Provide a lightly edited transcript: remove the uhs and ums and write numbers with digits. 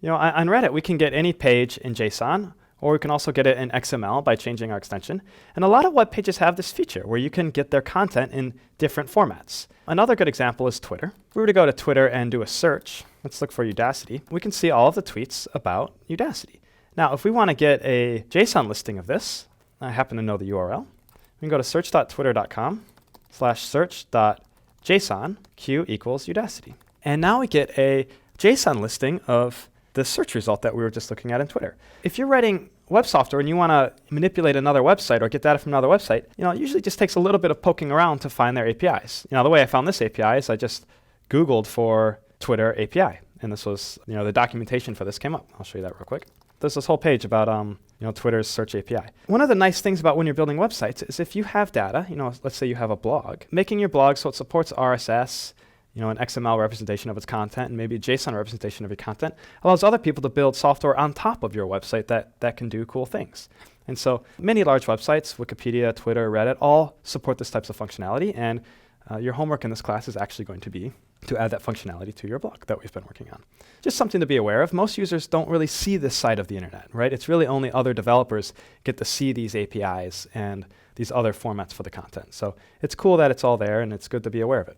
On Reddit, we can get any page in JSON, or we can also get it in XML by changing our extension. And a lot of web pages have this feature where you can get their content in different formats. Another good example is Twitter. If we were to go to Twitter and do a search, let's look for Udacity, we can see all of the tweets about Udacity. Now, if we want to get a JSON listing of this, I happen to know the URL. We can go to search.twitter.com/search.json q equals Udacity. And now we get a JSON listing of the search result that we were just looking at in Twitter. If you're writing web software and you want to manipulate another website or get data from another website, it usually just takes a little bit of poking around to find their APIs. The way I found this API is I just Googled for Twitter API, and this was, the documentation for this came up. I'll show you that real quick. There's this whole page about Twitter's search API. One of the nice things about when you're building websites is if you have data, let's say you have a blog, making your blog so it supports RSS, an XML representation of its content, and maybe a JSON representation of your content, allows other people to build software on top of your website that can do cool things. And so many large websites, Wikipedia, Twitter, Reddit, all support this types of functionality, and your homework in this class is actually going to be to add that functionality to your blog that we've been working on. Just something to be aware of. Most users don't really see this side of the internet, right? It's really only other developers get to see these APIs and these other formats for the content. So it's cool that it's all there, and it's good to be aware of it.